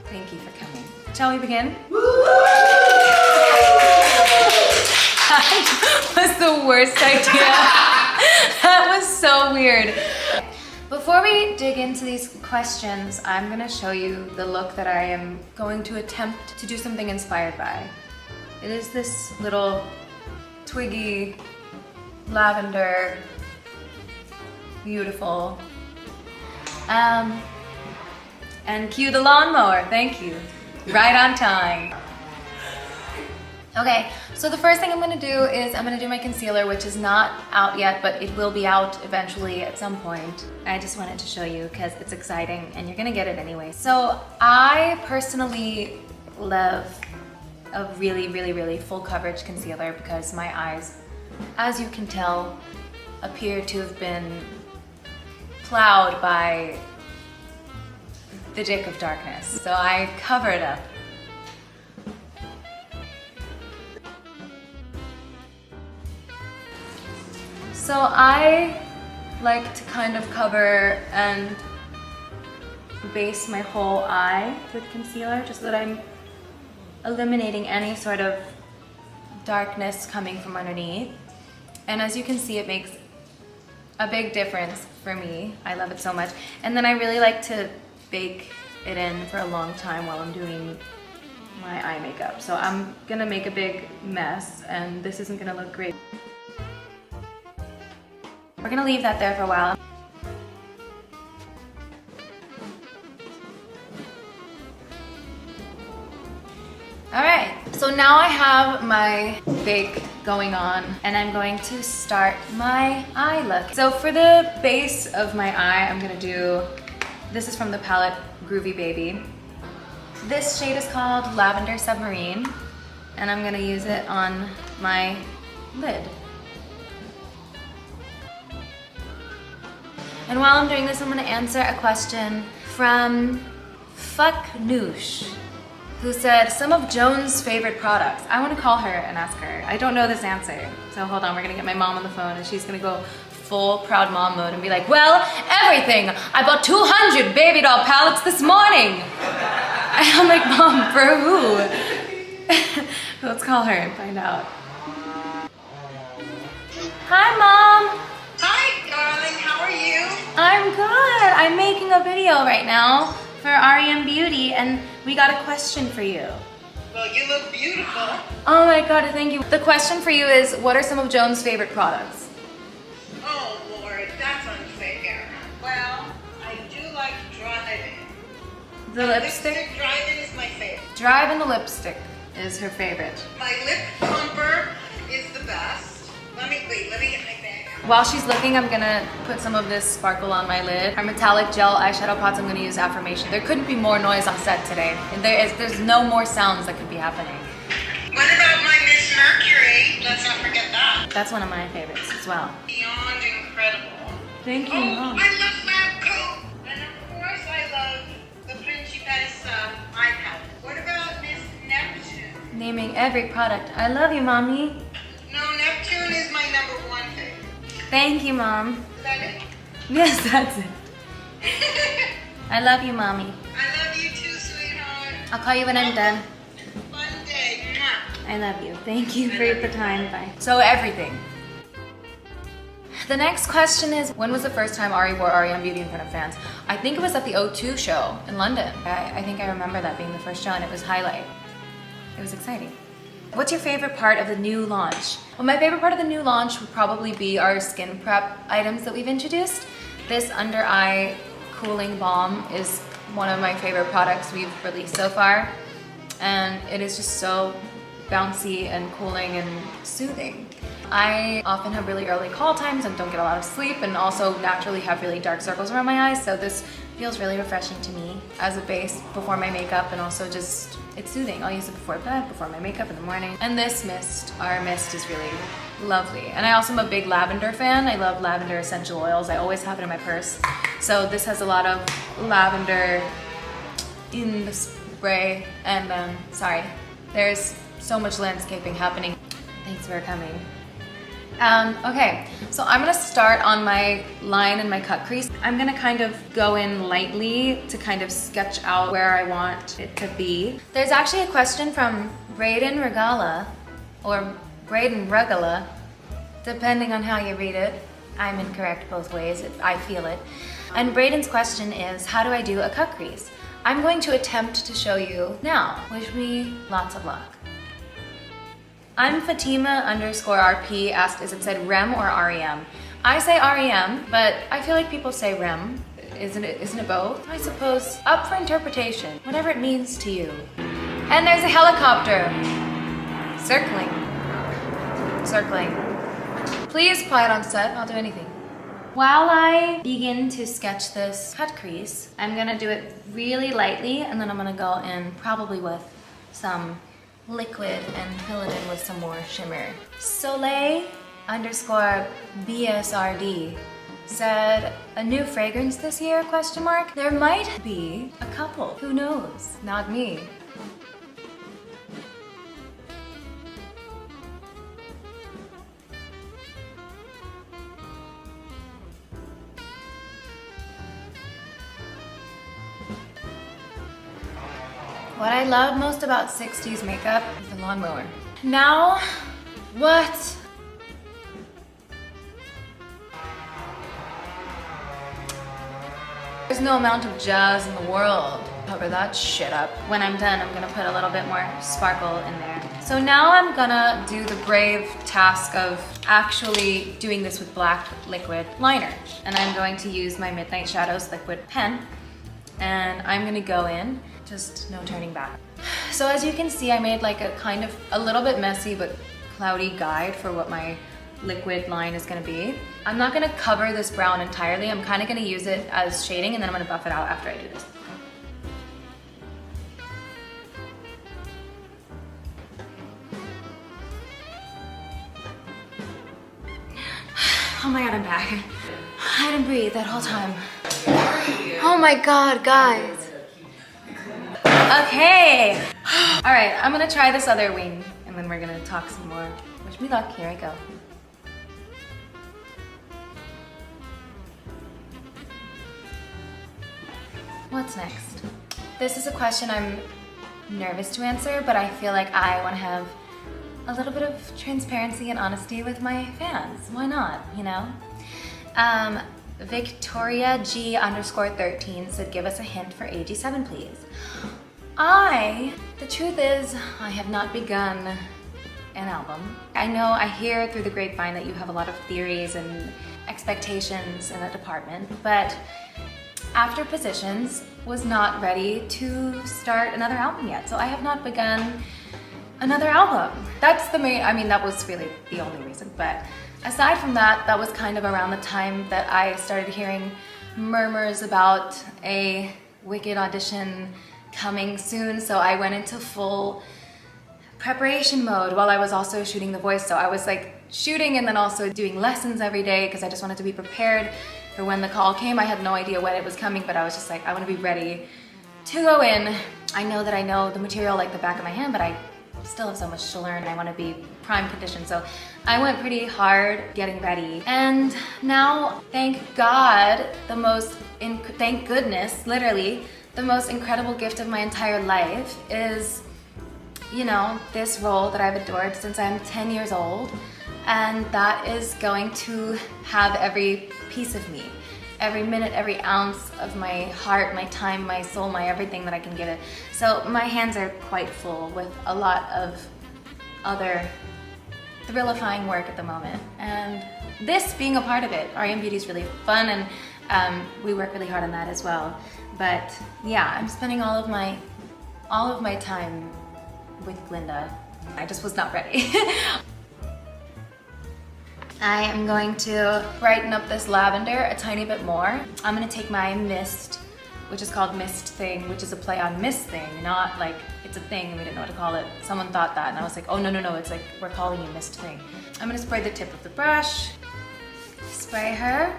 Thank you for coming. Shall we begin? That was the worst idea. That was so weird. Before we dig into these questions, I'm gonna show you the look that I am going to attempt to do something inspired by. It is this little twiggy, lavender, beautiful. And cue the lawnmower, thank you. Right on time. Okay, so the first thing I'm gonna do is I'm gonna do my concealer, which is not out yet, but it will be out eventually at some point. I just wanted to show you because it's exciting and you're gonna get it anyway. So I personally love a really full coverage concealer because my eyes, as you can tell, appear to have been plowed by the dick of darkness. So I cover it up. So I like to kind of cover and base my whole eye with concealer just so that I'm eliminating any sort of darkness coming from underneath. And as you can see, it makes a big difference for me. I love it so much. And then I really like to bake it in for a long time while I'm doing my eye makeup. So I'm gonna make a big mess and this isn't gonna look great. We're gonna leave that there for a while. All right, so now I have my bake going on and I'm going to start my eye look. So for the base of my eye, I'm gonna do, this is from the palette Groovy Baby. This shade is called Lavender Submarine and I'm gonna use it on my lid. And while I'm doing this, I'm gonna answer a question from Fuck Noosh, who said some of Joan's favorite products. I wanna call her and ask her. I don't know this answer. So hold on, we're gonna get my mom on the phone and she's gonna go full proud mom mode and be like, well, everything. I bought 200 baby doll palettes this morning. And I'm like, Mom, for who? Let's call her and find out. Hi, Mom. Hi, darling. How are you? I'm good. I'm making a video right now for r.e.m Beauty and we got a question for you. Well, you look beautiful. Oh my god, thank you. The question for you is, what are some of Joan's favorite products? Oh, Lord, that's unfair. Well, I do like driving. The lipstick? Driving is my favorite. Drive and the lipstick is her favorite. My lip plumper is the best. Let me get my bag out. While she's looking, I'm gonna put some of this sparkle on my lid. Our metallic gel eyeshadow pots, I'm gonna use Affirmation. There couldn't be more noise on set today. There's no more sounds that could be happening. What about my Miss Mercury? Let's not forget that. That's one of my favorites as well. Beyond incredible. Thank you, Oh, Mom. I love Lab Coat. And of course, I love the Principessa eye palette. What about Miss Neptune? Naming every product. I love you, Mommy. No, Neptune is my number one favorite. Thank you, Mom. Is that it? Yes, that's it. I love you, Mommy. I love you too, sweetheart. I'll call you when I'm done. Fun day. Mwah. I love you. Thank you for the time. Bye. So everything. The next question is, when was the first time Ari wore r.e.m Beauty in front of fans? I think it was at the O2 show in London. I think I remember that being the first show and it was highlight. It was exciting. What's your favorite part of the new launch? Well, my favorite part of the new launch would probably be our skin prep items that we've introduced. This under eye cooling balm is one of my favorite products we've released so far. And it is just so bouncy and cooling and soothing. I often have really early call times and don't get a lot of sleep and also naturally have really dark circles around my eyes, so this feels really refreshing to me as a base before my makeup, and also just, it's soothing. I'll use it before bed, before my makeup in the morning. And this mist, our mist, is really lovely. And I also am a big lavender fan. I love lavender essential oils. I always have it in my purse. So this has a lot of lavender in the spray, and sorry, there's so much landscaping happening. Thanks for coming. Okay, so I'm gonna start on my line and my cut crease. I'm gonna kind of go in lightly to kind of sketch out where I want it to be. There's actually a question from Braden Regala, or Braden Regala, depending on how you read it. I'm incorrect both ways, I feel it. And Braden's question is, how do I do a cut crease? I'm going to attempt to show you now. Wish me lots of luck. I'm Fatima_RP asked, is it said r.e.m or r.e.m? I say r.e.m, but I feel like people say r.e.m. Isn't it both? I suppose, up for interpretation, whatever it means to you. And there's a helicopter. Circling. Please apply it on set, I'll do anything. While I begin to sketch this cut crease, I'm gonna do it really lightly, and then I'm gonna go in probably with some liquid and fill it in with some more shimmer. Soleil_BSRD said, a new fragrance this year, question mark? There might be a couple, who knows? Not me. What I love most about 60s makeup is the lawnmower. Now, what? There's no amount of jazz in the world to cover that shit up. When I'm done, I'm gonna put a little bit more sparkle in there. So now I'm gonna do the brave task of actually doing this with black liquid liner. And I'm going to use my Midnight Shadows liquid pen. And I'm gonna go in, just no turning back. So as you can see, I made like a kind of a little bit messy but cloudy guide for what my liquid line is gonna be. I'm not gonna cover this brown entirely. I'm kind of gonna use it as shading, and then I'm gonna buff it out after I do this. Oh my god, I'm back. I didn't breathe that whole time. Oh my god, guys. Okay. All right, I'm gonna try this other wing, and then we're gonna talk some more. Wish me luck, here I go. What's next? This is a question I'm nervous to answer, but I feel like I wanna have a little bit of transparency and honesty with my fans. Why not, you know? Victoria G_13 said, give us a hint for AG7, please. The truth is, I have not begun an album. I know, I hear through the grapevine that you have a lot of theories and expectations in the department, but After Positions was not ready to start another album yet, so I have not begun another album. That's the main, I mean, that was really the only reason, but aside from that, that was kind of around the time that I started hearing murmurs about a Wicked audition coming soon, so I went into full preparation mode while I was also shooting The Voice. So I was like shooting and then also doing lessons every day because I just wanted to be prepared for when the call came. I had no idea when it was coming, but I was just like, I want to be ready to go in. I know that I know the material like the back of my hand, but I still have so much to learn. I want to be prime condition, so I went pretty hard getting ready. And now, thank God, thank goodness, literally, the most incredible gift of my entire life is, you know, this role that I've adored since I'm 10 years old, and that is going to have every piece of me, every minute, every ounce of my heart, my time, my soul, my everything that I can give it. So my hands are quite full with a lot of other thrillifying work at the moment, and this being a part of it. R.e.m. Beauty is really fun, and we work really hard on that as well. But yeah, I'm spending all of my time with Glinda. I just was not ready. I am going to brighten up this lavender a tiny bit more. I'm gonna take my mist, which is called Mist Thing, which is a play on Mist Thing, not like it's a thing and we didn't know what to call it. Someone thought that and I was like, oh no, it's like we're calling you Mist Thing. I'm gonna spray the tip of the brush, spray her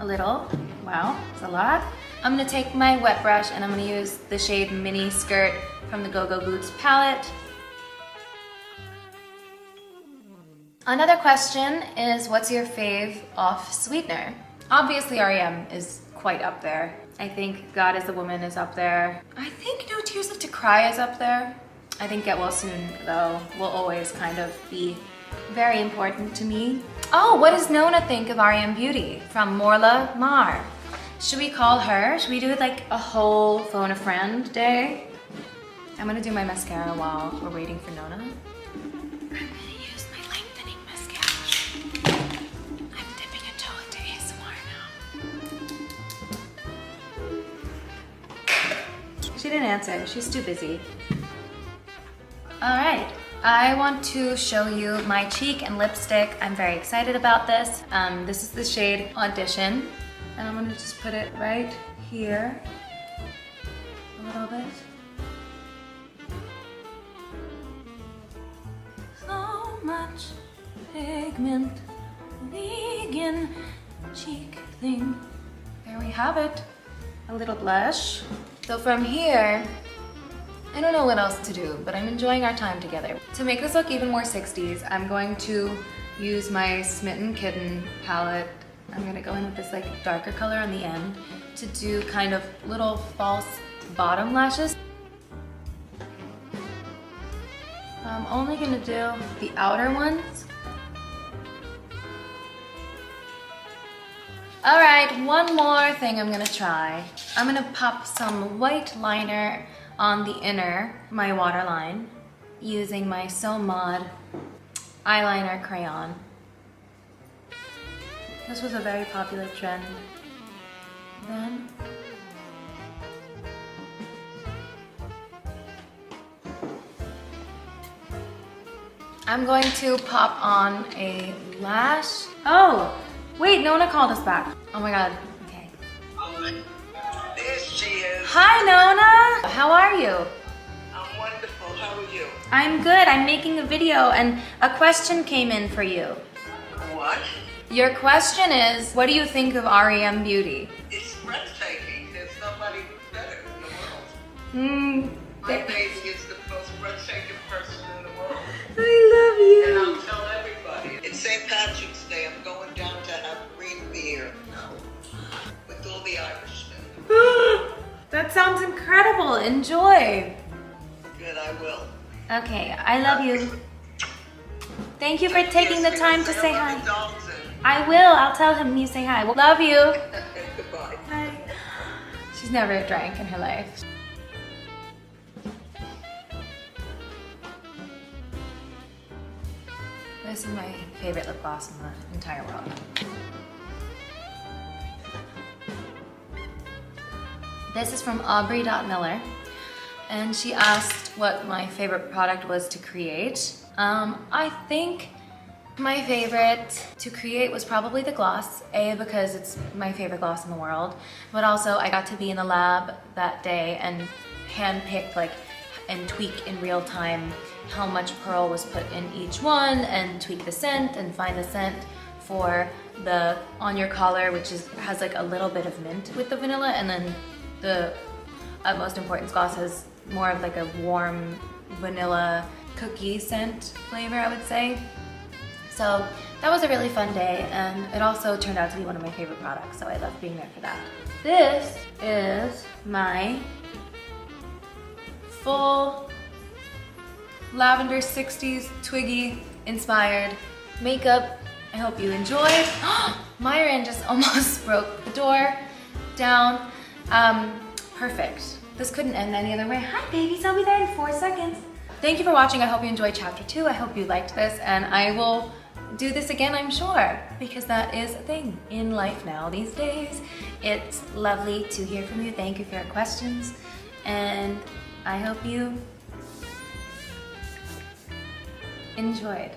a little. Wow, it's a lot. I'm gonna take my wet brush and I'm gonna use the shade Mini Skirt from the Go Go Boots palette. Another question is, what's your fave off sweetener? Obviously r.e.m. is quite up there. I think God is a Woman is up there. I think No Tears Left to Cry is up there. I think Get Well Soon, though, will always kind of be very important to me. Oh, what does Nona think of r.e.m. Beauty from Morla Mar? Should we call her? Should we do like a whole phone a friend day? I'm gonna do my mascara while we're waiting for Nona. I'm gonna use my lengthening mascara. I'm dipping a toe into ASMR now. She didn't answer, she's too busy. All right, I want to show you my cheek and lipstick. I'm very excited about this. This is the shade Audition, and I'm gonna just put it right here, a little bit. So much pigment, vegan cheek thing. There we have it, a little blush. So from here, I don't know what else to do, but I'm enjoying our time together. To make this look even more 60s, I'm going to use my Smitten Kitten palette. I'm gonna go in with this like darker color on the end to do kind of little false bottom lashes. I'm only gonna do the outer ones. All right, one more thing I'm gonna try. I'm gonna pop some white liner on the inner, my waterline, using my So Mod eyeliner crayon. This was a very popular trend then. I'm going to pop on a lash. Oh, wait, Nona called us back. Oh my God, okay. There she is. Hi, Nona. How are you? I'm wonderful. How are you? I'm good. I'm making a video and a question came in for you. What? Your question is, what do you think of r.e.m. Beauty? It's breathtaking. There's nobody better in the world. My baby is the most breathtaking person in the world. I And love I'll tell everybody. It's St. Patrick's Day. I'm going down to have green beer with all the Irishmen. you. That sounds incredible. Enjoy. Good, I will. Okay, I love you. Thank you for taking the time to say hi. I will. I'll tell him you say hi. Love you. Goodbye. Bye. She's never drank in her life. This is my favorite lip gloss in the entire world. This is from Aubrey.Miller, and she asked what my favorite product was to create. I think my favorite to create was probably the gloss, because it's my favorite gloss in the world, but also I got to be in the lab that day and handpick and tweak in real time how much pearl was put in each one and tweak the scent and find the scent for the On Your Collar, which has like a little bit of mint with the vanilla, and then the Utmost Importance gloss has more of like a warm vanilla cookie scent flavor, I would say. So that was a really fun day, and it also turned out to be one of my favorite products, so I love being there for that. This is my full lavender 60s Twiggy inspired makeup. I hope you enjoyed. Myron just almost broke the door down. Perfect. This couldn't end any other way. Hi babies, I'll be there in 4 seconds. Thank you for watching. I hope you enjoyed chapter 2. I hope you liked this, and I will do this again, I'm sure, because that is a thing in life now these days. It's lovely to hear from you. Thank you for your questions, and I hope you enjoyed.